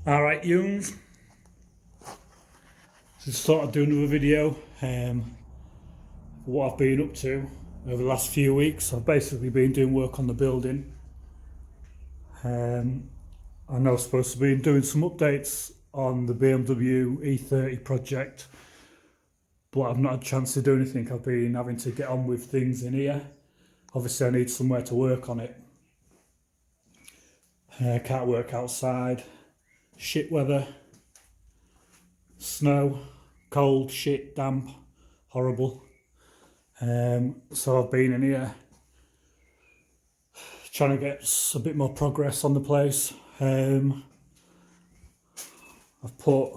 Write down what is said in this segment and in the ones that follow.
Alright, Yuns, just thought I'd do another video what I've been up to over the last few weeks. I've basically been doing work on the building. I know I'm supposed to be doing some updates on the BMW E30 project, but I've not had a chance to do anything. I've been having to get on with things in here. Obviously I need somewhere to work on it. Can't work outside. Shit weather, snow, cold, shit, damp, horrible. So I've been in here trying to get a bit more progress on the place. I've put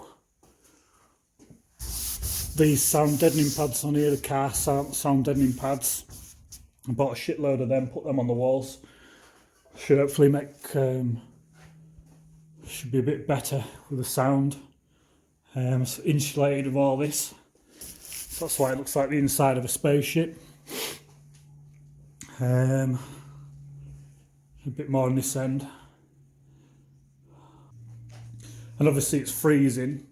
these sound deadening pads on here, the car sound deadening pads. I bought a shitload of them, put them on the walls. Should hopefully make should be a bit better with the sound. It's insulated with all this. So that's why it looks like the inside of a spaceship. A bit more on this end. And obviously it's freezing,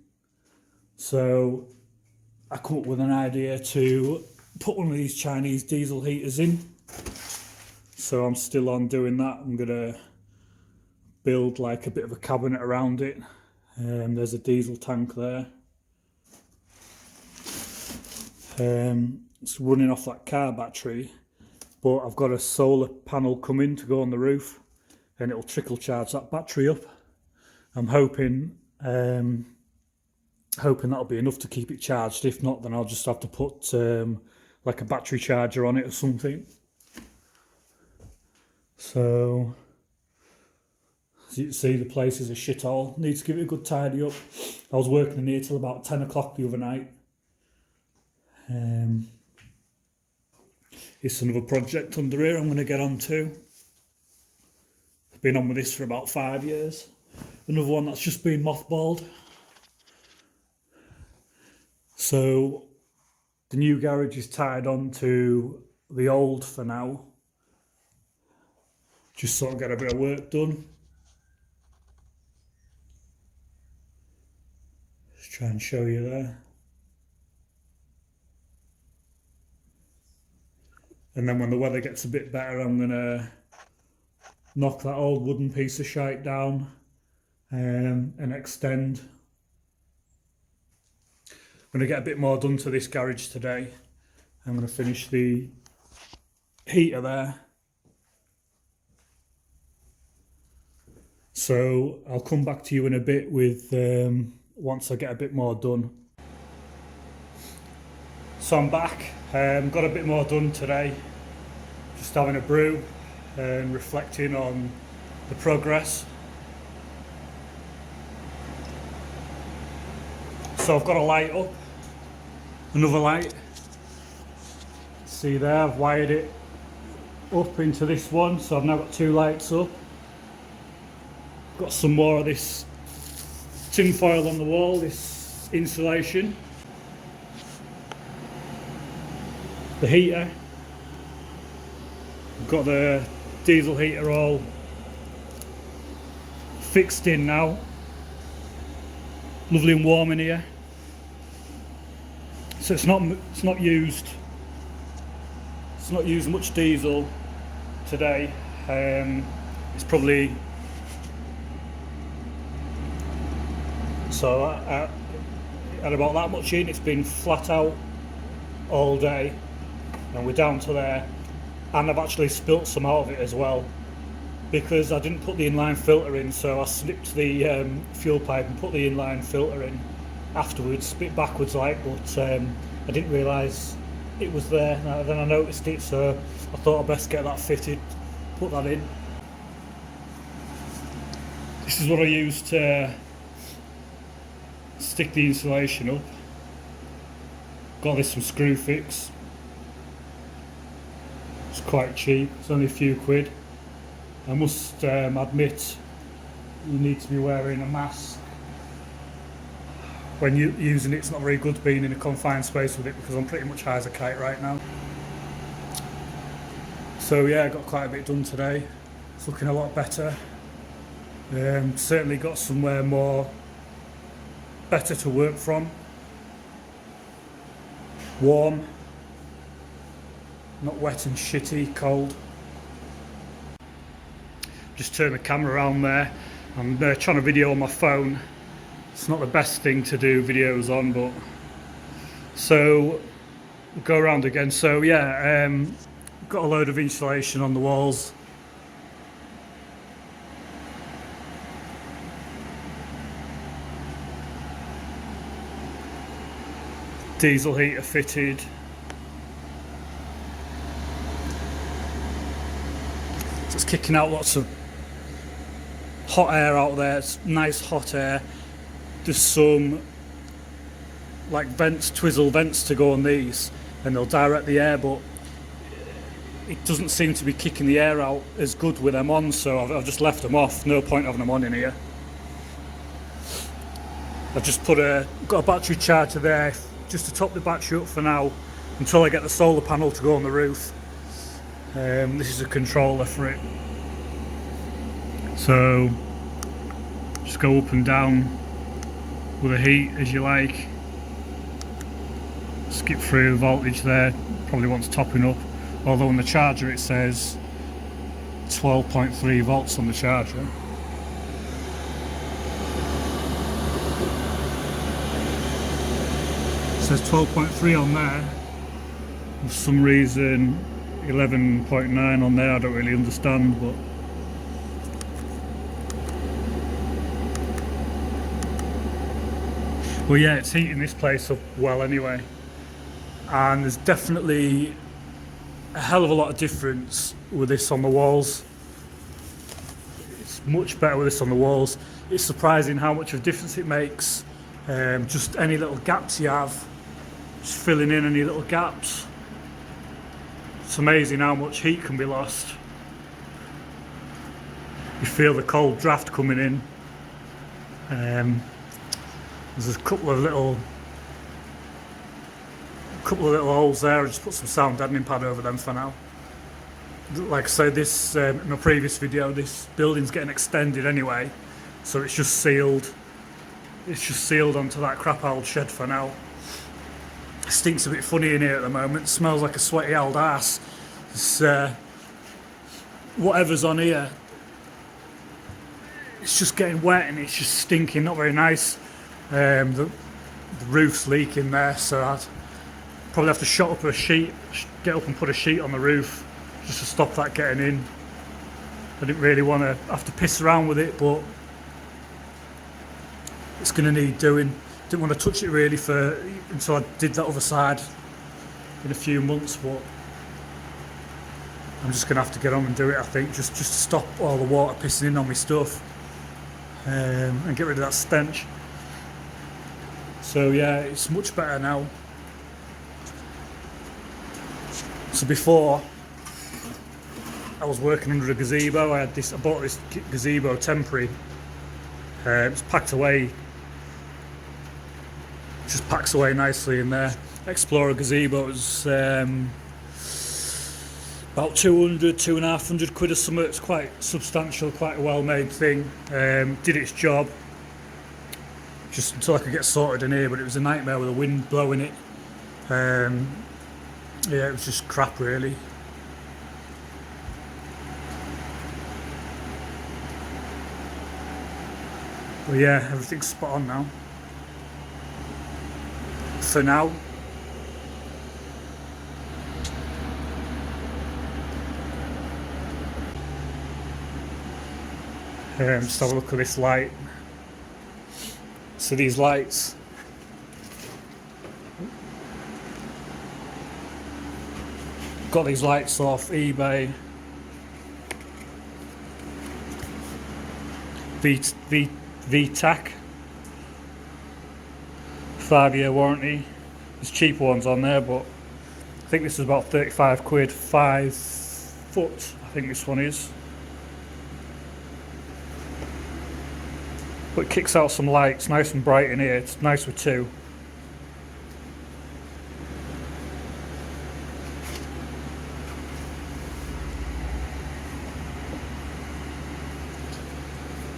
so I come up with an idea to put one of these Chinese diesel heaters in. So I'm still on doing that. I'm gonna build like a bit of a cabinet around it. There's a diesel tank there. It's running off that car battery, but I've got a solar panel coming to go on the roof, and it'll trickle charge that battery up. I'm hoping that'll be enough to keep it charged. If not, then I'll just have to put like a battery charger on it or something. So as you can see, the place is a shithole. Need to give it a good tidy up. I was working in here till about 10 o'clock the other night. It's another project under here I'm going to get on to. I've been on with this for about 5 years. Another one that's just been mothballed. So the new garage is tied on to the old for now. Just sort of get a bit of work done. Just try and show you there. And then when the weather gets a bit better, I'm gonna knock that old wooden piece of shite down and extend. I'm gonna get a bit more done to this garage today. I'm gonna finish the heater there. So I'll come back to you in a bit with once I get a bit more done. So I'm back. Got a bit more done today. Just having a brew and reflecting on the progress. So I've got a light up, another light. See there, I've wired it up into this one, so I've now got two lights up. Got some more of this tin foil on the wall, this insulation. The heater. I've got the diesel heater all fixed in now. Lovely and warm in here. So it's not used much diesel today. It's probably so I had about that much in. It's been flat out all day, and we're down to there. And I've actually spilt some out of it as well, because I didn't put the inline filter in, so I slipped the fuel pipe and put the inline filter in afterwards, a bit backwards like, but I didn't realise it was there. Then I noticed it, so I thought I'd best get that fitted, put that in. This is what I used to stick the insulation up. Got this from Screwfix. It's quite cheap, it's only a few quid. I must admit, you need to be wearing a mask when you're using it. It's not very good being in a confined space with it, because I'm pretty much high as a kite right now. So yeah, I got quite a bit done today. It's looking a lot better. Certainly got somewhere more better to work from. Warm, not wet and shitty, cold. Just turn the camera around there. I'm trying to video on my phone. It's not the best thing to do videos on, but so we'll go around again. So yeah, got a load of insulation on the walls. Diesel heater fitted. So it's kicking out lots of hot air out there. It's nice hot air. There's some like vents, twizzle vents to go on these, and they'll direct the air, but it doesn't seem to be kicking the air out as good with them on, so I've just left them off. No point having them on in here. I've just got a battery charger there just to top the battery up for now until I get the solar panel to go on the roof. This is a controller for it, so just go up and down with the heat as you like. Skip through the voltage there, probably wants topping up, although on the charger it says 12.3 volts on the charger. It says 12.3 on there, for some reason 11.9 on there, I don't really understand, but well, yeah, it's heating this place up well anyway, and there's definitely a hell of a lot of difference with this on the walls. It's much better with this on the walls. It's surprising how much of a difference it makes. Just any little gaps you have, just filling in any little gaps. It's amazing how much heat can be lost. You feel the cold draft coming in. There's a couple of little holes there. I just put some sound deadening pad over them for now. Like I said, this in my previous video, this building's getting extended anyway, so it's just sealed. It's just sealed onto that crap old shed for now. It stinks a bit funny in here at the moment. It smells like a sweaty old ass. It's, whatever's on here, it's just getting wet and it's just stinking. Not very nice. The roof's leaking there, so I'd probably have to shut up a sheet, get up and put a sheet on the roof just to stop that getting in. I didn't really want to have to piss around with it, but it's going to need doing. Didn't want to touch it really until I did that other side in a few months, but I'm just going to have to get on and do it, I think, just to stop all the water pissing in on my stuff, and get rid of that stench. So yeah, it's much better now. So before, I was working under a gazebo. I bought this gazebo temporary. It's packed away. Just packs away nicely in there. Explorer gazebo was about 200-250 quid or something. It's quite substantial, quite a well-made thing. Did its job just until I could get sorted in here, but it was a nightmare with the wind blowing it. Yeah, it was just crap really. But yeah, everything's spot on now. For now. Just have a look at this light. So these lights, got these lights off eBay. VTAC, 5-year warranty. There's cheaper ones on there, but I think this is about 35 quid, 5 foot, I think this one is. But it kicks out some lights, nice and bright in here. It's nice with two.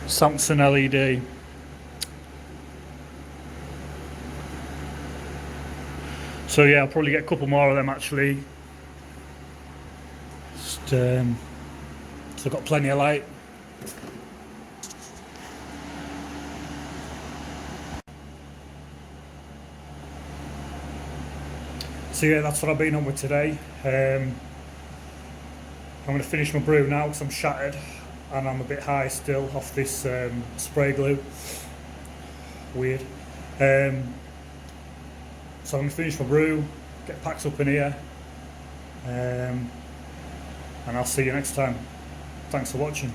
Samsung LED. So yeah, I'll probably get a couple more of them actually. Just, so I've got plenty of light. So yeah, that's what I've been on with today. I'm going to finish my brew now because I'm shattered and I'm a bit high still off this spray glue. Weird. So I'm going to finish my brew, get packed up in here, and I'll see you next time. Thanks for watching.